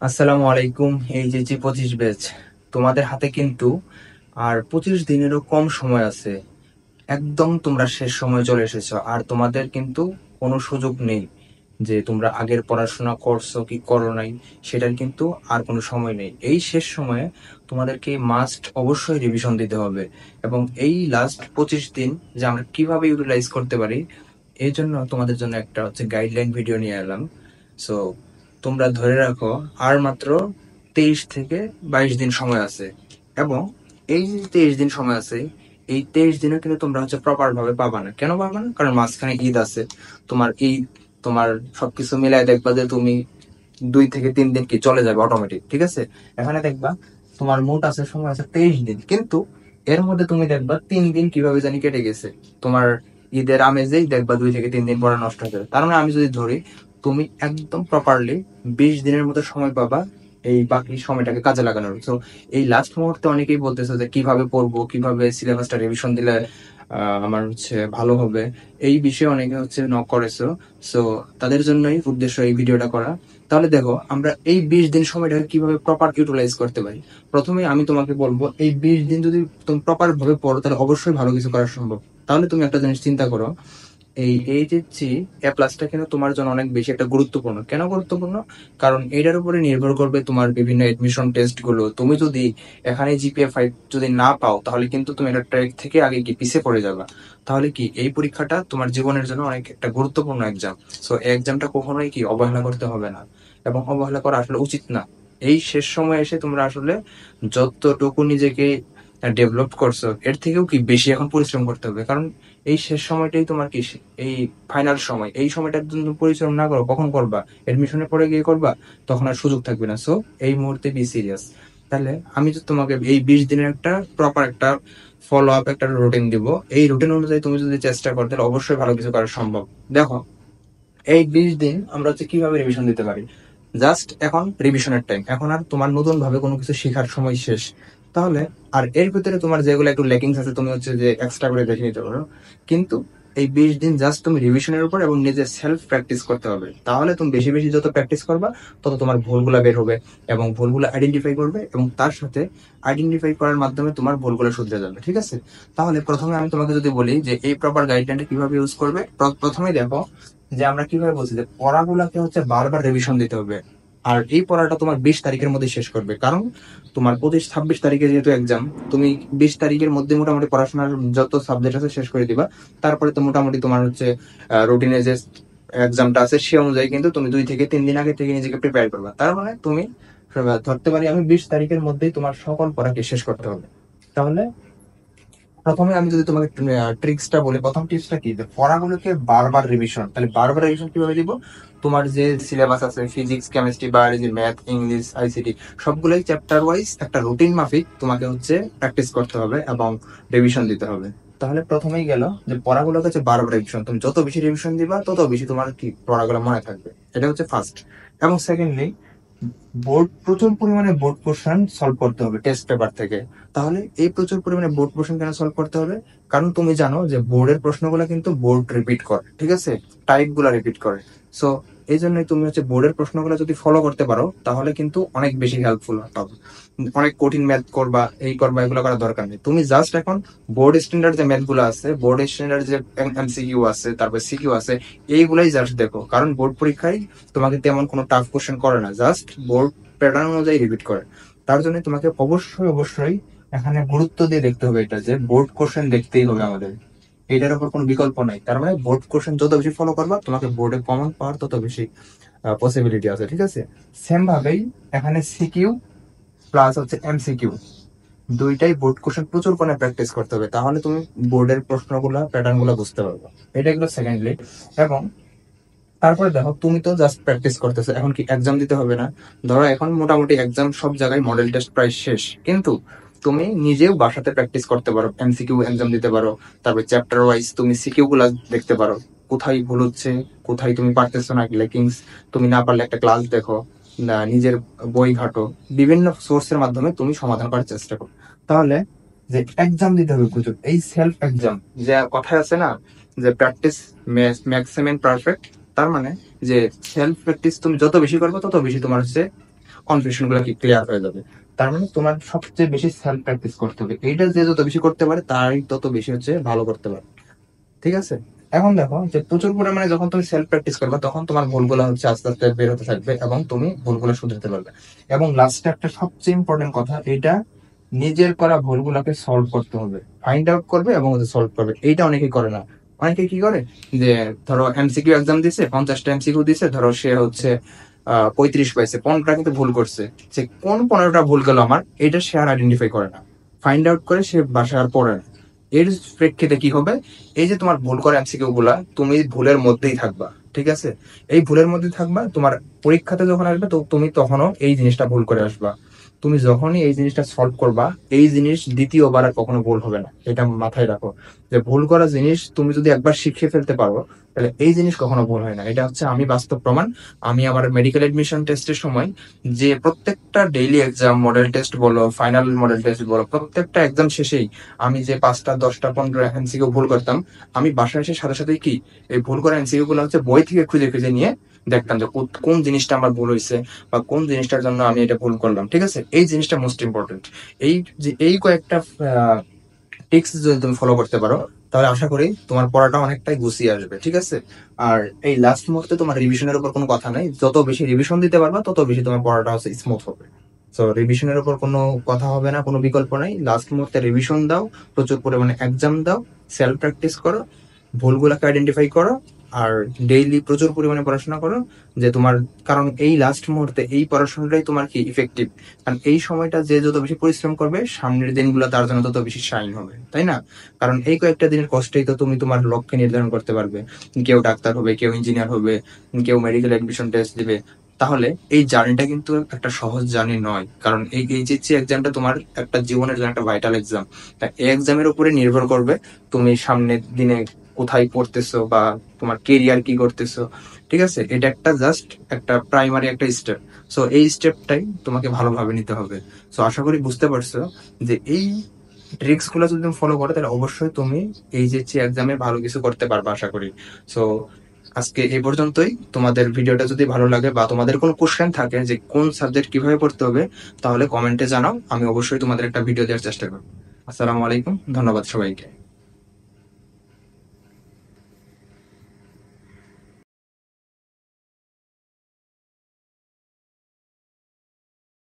আসসালামু আলাইকুম। এই যে যে 25 ব্যাচ, তোমাদের হাতে কিন্তু আর 25 দিনেরও কম সময় আছে। একদম তোমরা শেষ সময় চলে এসেছো, আর তোমাদের কিন্তু কোনো সুযোগ নেই যে তোমরা আগের পড়াশোনা করছো কি করো নাই, সেটার কিন্তু আর কোনো সময় নেই। এই শেষ সময়ে তোমাদেরকে মাস্ট অবশ্যই রিভিশন দিতে হবে, এবং এই লাস্ট 25 দিন যে আমরা কিভাবে ইউটিলাইজ করতে পারি, এই জন্য তোমাদের জন্য একটা হচ্ছে গাইডলাইন ভিডিও নিয়ে এলাম। সো তোমরা ধরে রাখো, আর মাত্র 23 থেকে 22 দিন সময় আছে। এবং এই যে 23 দিন সময় আছে, এই 23 দিনে কিন্তু তোমরা হচ্ছে প্রপার ভাবে পাবা না। কেন পাবা না? কারণ মাঝখানে ঈদ আছে। তোমার ঈদ, তোমার সবকিছু মিলাই দেখবা যে তুমি 2 থেকে 3 দিন কি চলে যাবে অটোমেটিক, ঠিক আছে? এখানে দেখবা তোমার মোট আছে সময় আছে 23 দিন, কিন্তু এর মধ্যে তুমি দেখবা 3 দিন কিভাবে জানি কেটে গেছে। তোমার ঈদের আমেজেই দেখবা 2 থেকে 3 দিন পরে নষ্ট হয়ে যাবে। তার মানে আমি যদি ধরি, তুমি একদম প্রপারলি 20 দিনের মতো সময় পাবা এই বাকি সময়টাকে কাজে লাগানোর। তো এই লাস্ট মুহূর্তে অনেকেই বলতেছে যে কিভাবে পড়বো, কিভাবে সিলেবাসটা রিভিশন দিলে আমার হচ্ছে ভালো হবে, এই বিষয়ে অনেকে হচ্ছে নক করেছো। সো তাদের জন্যই উদ্দেশ্য এই ভিডিওটা করা। তাহলে দেখো, আমরা এই 20 দিন সময়টাকে কিভাবে প্রপার ইউটিলাইজ করতে পারি। প্রথমে আমি তোমাকে বলবো, এই 20 দিন যদি তুমি প্রপার ভাবে পড়ো, তাহলে অবশ্যই ভালো কিছু করা সম্ভব। তাহলে তুমি একটা জিনিস চিন্তা করো, এই এইচএসসি এ প্লাসটা কিন্তু তোমার জন্য অনেক বেশি একটা গুরুত্বপূর্ণ। কেন গুরুত্বপূর্ণ? কারণ এটার উপরে নির্ভর করবে তোমার বিভিন্ন এডমিশন টেস্ট গুলো। তুমি যদি এখানে জিপিএ 5 যদি না পাও, তাহলে কিন্তু তুমি একটা ট্র্যাক থেকে আগে কি পিছিয়ে পড়ে যাবে। তাহলে কি এই পরীক্ষাটা তোমার জীবনের জন্য অনেক একটা গুরুত্বপূর্ণ এক্সাম। সো এই এক্সামটা কখনোই কি অবহেলা করতে হবে না, এবং অবহেলা করা আসলে উচিত না। এই শেষ সময় এসে তোমরা আসলে যতটুকু নিজেকে ডেভেলপ করছো, এর থেকেও কি বেশি এখন পরিশ্রম করতে হবে। কারণ এই শেষ সময়টাই তোমার কি এই ফাইনাল সময়। এই সময়টার জন্য পরিশ্রম না করো, কখন করবা? এডমিশনের পরে গিয়ে করবা, তখন আর সুযোগ থাকবে না। সো এই মুহূর্তে বি সিরিয়াস। তাহলে আমি তো তোমাকে এই 20 দিনের একটা প্রপার একটা ফলো আপ, একটা রুটিন দিব। এই রুটিন অনুযায়ী তুমি যদি চেষ্টা করো, তাহলে অবশ্যই ভালো কিছু করা সম্ভব। দেখো, এই 20 দিন আমরা হচ্ছে কিভাবে রিভিশন দিতে পারি। জাস্ট এখন রিভিশনের টাইম, এখন আর তোমার নতুন ভাবে কোনো কিছু শেখার সময় শেষ। তাহলে আর এর ভিতরে তোমার যেগুলো একটু ল্যাকিংস আছে, তুমি হচ্ছে যে এক্সট্রা করে দেখে নিতে পারো। কিন্তু এই 20 দিন জাস্ট তুমি রিভিশনের উপর এবং নিজের সেলফ প্র্যাকটিস করতে হবে। তাহলে তুমি বেশি বেশি যত প্র্যাকটিস করবা, তত তোমার ভুলগুলা বের হবে, এবং ভুলগুলো আইডেন্টিফাই করবে, এবং তার সাথে আইডেন্টিফাই করার মাধ্যমে তোমার ভুলগুলো শুধরে যাবে, ঠিক আছে? তাহলে প্রথমে আমি তোমাকে যদি বলি যে এই প্রপার গাইডলাইনটা কিভাবে ইউজ করবে, প্রথমেই দেখো যে আমরা কিভাবে বলছি যে পড়াগুলাকে হচ্ছে বারবার রিভিশন দিতে হবে। আর এই পড়াটা তোমার 20 তারিখের মধ্যে শেষ করবে, কারণ তোমার 25-26 তারিখে যেহেতু এক্সাম, তুমি 20 তারিখের মধ্যে মোটামুটি পড়াশোনার যত সাবজেক্ট আছে শেষ করে দিবা। তারপরে তো মোটামুটি তোমার হচ্ছে রুটিনে যে এক্সামটা আছে, সে অনুযায়ী কিন্তু তুমি 2 থেকে 3 দিন আগে থেকে নিজেকে প্রিপেয়ার করবা। তার মানে তুমি ধরতে পারি আমি 20 তারিখের মধ্যেই তোমার সকল পড়াকে শেষ করতে হবে। তাহলে প্রথমে আমি যদি তোমাকে ট্রিক্সটা বলি, প্রথম টিপসটা কি, যে পড়াগুলোকে বারবার রিভিশন। তাহলে বারবার রিভিশন কিভাবে দিব? তোমার যে সিলেবাস আছে, physics, chemistry, biology, math, English, ICT, সবগুলোই চ্যাপ্টার ওয়াইজ একটা রুটিন মাফিক তোমাকে হচ্ছে প্র্যাকটিস করতে হবে এবং রিভিশন দিতে হবে। তাহলে প্রথমেই গেল যে পড়াগুলোকে হচ্ছে বারবার রিভিশন। তুমি যত বেশি রিভিশন দিবা, তত বেশি তোমার কি পড়াগুলো মনে থাকবে। এটা হচ্ছে ফার্স্ট। এবং সেকেন্ডলি, প্রচুর পরিমাণে বোর্ড কোশ্চেন সলভ করতে হবে টেস্ট পেপার থেকে। তাহলে এই প্রচুর পরিমাণে বোর্ড কোশ্চেন কেন সলভ করতে হবে? কারণ তুমি জানো যে বোর্ডের প্রশ্নগুলো কিন্তু বোর্ড রিপিট করে, ঠিক আছে? টাইপ গুলা রিপিট করে। সো এই জন্যই তুমি হচ্ছে বোর্ডের প্রশ্নগুলো যদি ফলো করতে পারো, তাহলে কিন্তু অনেক বেশি হেল্পফুল হবে। অনেক কঠিন ম্যাথ করবা, এই করবা, এগুলো করার দরকার নেই। তুমি জাস্ট এখন বোর্ড স্ট্যান্ডার্ড যে ম্যাথ গুলো আছে, বোর্ড স্ট্যান্ডার্ড যে এমসিকিউ আছে, তারপর সিকিউ আছে, এইগুলাই জাস্ট দেখো। কারণ বোর্ড পরীক্ষায় তোমাকে তেমন কোনো টাফ কোশ্চেন করে না, জাস্ট বোর্ড প্যাটার্ন অনুযায়ী রিপিট করে। তার জন্য তোমাকে অবশ্যই অবশ্যই এখানে গুরুত্ব দিয়ে দেখতে হবে এটা, যে বোর্ড কোশ্চেন দেখতেই হবে আমাদের। এটার উপর কোনো বিকল্প নাই। তার মানে বোর্ড কোশ্চেন যত বেশি ফলো করবা, তোমাকে বোর্ডে কমন পাওয়ার তত বেশি পসিবিলিটি আছে, ঠিক আছে? সেম ভাবেই এখানে সিকিউ প্লাস হচ্ছে এমসিকিউ, দুইটাই বোর্ড কোশ্চেন প্রচুর পরিমাণে প্র্যাকটিস করতে হবে। তাহলে তুমি বোর্ডের প্রশ্নগুলা, প্যাটার্ন গুলা বুঝতে পারবে। এটা এগুলো সেকেন্ডলি। এবং তারপরে দেখো, তুমি তো জাস্ট প্র্যাকটিস করতেছো, এখন কি এক্সাম দিতে হবে না? ধরো এখন মোটামুটি এক্সাম সব জায়গায় মডেল টেস্ট প্রায় শেষ, কিন্তু তুমি নিজেও বাসাতে প্র্যাকটিস করতে পারো, এমসিকিউ এক্সাম দিতে পারো। তারপরে চ্যাপ্টার ওয়াইজ তুমি সিকিউ গুলা দেখতে পারো, কোথায় ভুল হচ্ছে, কোথায় তুমি পারতেছো না, লেকিংস। তুমি না পারলে একটা ক্লাস দেখো, না নিজের বই ঘাটো, বিভিন্ন সোর্সের মাধ্যমে তুমি সমাধান করার চেষ্টা করো। তাহলে যে এক্সাম দিতে হবে প্রচুর, এই সেলফ এক্সাম, যে কথায় আছে না যে প্র্যাকটিস ম্যাক্সিমাম পারফেক্ট। তার মানে যে সেলফ প্র্যাকটিস তুমি যত বেশি করবে, তত বেশি তোমার হচ্ছে কনফিউশন গুলো কি ক্লিয়ার হয়ে যাবে। তার মানে তোমার সবচেয়ে বেশি সেলফ প্র্যাকটিস করতে হবে, এইটা যে যত বেশি করতে পারে তারই তত বেশি হচ্ছে ভালো করতে পারে। ঠিক আছে। এখন দেখো যে প্রচুর পরিমাণে যখন তুমি সেলফ প্র্যাকটিস করবে তখন তোমার ভুলগুলো হচ্ছে আস্তে আস্তে বের হতে থাকবে এবং তুমি ভুলগুলো শুধরাতে পারবে। এবং লাস্টে একটা সবচেয়ে ইম্পর্টেন্ট কথা, এটা নিজের করা ভুলগুলোকে সলভ করতে হবে, ফাইন্ড আউট করবে এবং সলভ করবে। এইটা অনেকেই করে না। অনেকে কি করে যে ধরো এমসিকিউ এক্সাম দিছে, 50টা এমসিকিউ দিছে, ধরো সে হচ্ছে 35 পাইছে, 15টা কিন্তু ভুল করছে। সে কোন 15টা ভুল গেল আমার, এটা সে আর আইডেন্টিফাই করে না, ফাইন্ড আউট করে সে বাসায় আর পড়ে না। এর প্রেক্ষিতে কি হবে, এই যে তোমার ভুল করা এমসিকিউ গুলা, তুমি ভুলের মধ্যেই থাকবা। ঠিক আছে। এই ভুলের মধ্যে থাকবা, তোমার পরীক্ষাতে যখন আসবে তো তুমি তখনও এই জিনিসটা ভুল করে আসবা। তুমি যখনই এই জিনিসটা সলভ করবা, এই জিনিস দ্বিতীয়বার আর কখনো ভুল হবে না, এটা মাথায় রাখো। যে ভুল করা জিনিস তুমি যদি একবার শিখে ফেলতে পারো, তাহলে এই জিনিস কখনো ভুল হয় না। এটা হচ্ছে আমি বাস্তব প্রমাণ। আমি আমার মেডিকেল এডমিশন টেস্টের সময় যে প্রত্যেকটা ডেইলি এক্সাম, মডেল টেস্ট বলো, ফাইনাল মডেল টেস্ট বলো, প্রত্যেকটা এক্সাম শেষেই আমি যে 5টা 10টা 15 এমসিকিউ ভুল করতাম, আমি বাসায় এসে সাথে সাথে কি এই ভুল করা এমসিকিউ গুলো হচ্ছে বই থেকে খুঁজে খুঁজে নিয়ে দেখতাম যে কোন জিনিসটা আমার ভুল হয়েছে বা কোন জিনিসটার জন্য আমি এটা ভুল করলাম। ঠিক আছে, এই জিনিসটা মোস্ট ইম্পর্টেন্ট। এই যে এই কয়েকটা টিক্স যদি তুমি ফলো করতে পারো, তাহলে আশা করি তোমার পড়াটা অনেকটাই গুছিয়ে আসবে। ঠিক আছে। আর এই লাস্ট মুহূর্তে তোমার রিভিশনের উপর কোনো কথা নাই, যত বেশি রিভিশন দিতে পারবা তত বেশি তোমার পড়াটা হচ্ছে স্মুথ হবে। তো রিভিশনের উপর কোনো কথা হবে না, কোনো বিকল্প নাই। লাস্ট মুহূর্তে রিভিশন দাও, প্রচুর পরিমাণে এক্সাম দাও, সেলফ প্র্যাকটিস করো, ভুলগুলোকে আইডেন্টিফাই করো, আর ডেইলি প্রচুর পরিমাণে পড়াশোনা করো। যে তোমার, কারণ এই লাস্ট মুহূর্তে এই পড়াশোনাটাই তোমার কি ইফেক্টিভ। কারণ এই সময়টা যে যত বেশি পরিশ্রম করবে, সামনের দিনগুলো তার জন্য তত বেশি শাইন হবে, তাই না? কারণ এই কয়েকটা দিনের কষ্টেই তো তুমি তোমার লক্ষ্য নির্ধারণ করতে পারবে। কেউ ডাক্তার হবে, কেউ ইঞ্জিনিয়ার হবে, কেউ মেডিকেল এডমিশন টেস্ট দিবে। তাহলে এই জার্নিটা কিন্তু একটা সহজ জার্নি নয়, কারণ এই এইচএসসি এক্সামটা তোমার একটা জীবনের জন্য একটা ভাইটাল এক্সাম। তা এই এক্সামের উপরে নির্ভর করবে তুমি সামনের দিনে কোথায় পড়তেছো বা তোমার কেরিয়ার কি করতেছো। ঠিক আছে, এটা একটা জাস্ট একটা প্রাইমারি একটা স্টেপ। সো এই স্টেপটাই তোমাকে ভালোভাবে নিতে হবে। সো আশা করি বুঝতে পারছো যে এই ট্রিক্স গুলো যদি তুমি ফলো করো, তাহলে অবশ্যই তুমি এইচএসসি এক্সামে ভালো কিছু করতে পারবে আশা করি। সো আজকে এই পর্যন্তই। তোমাদের ভিডিওটা যদি ভালো লাগে বা তোমাদের কোনো কোশ্চেন থাকে যে কোন সাবজেক্ট কিভাবে পড়তে হবে, তাহলে কমেন্টে জানাও, আমি অবশ্যই তোমাদের একটা ভিডিও দেওয়ার চেষ্টা করবো। আসসালামু আলাইকুম, ধন্যবাদ সবাইকে।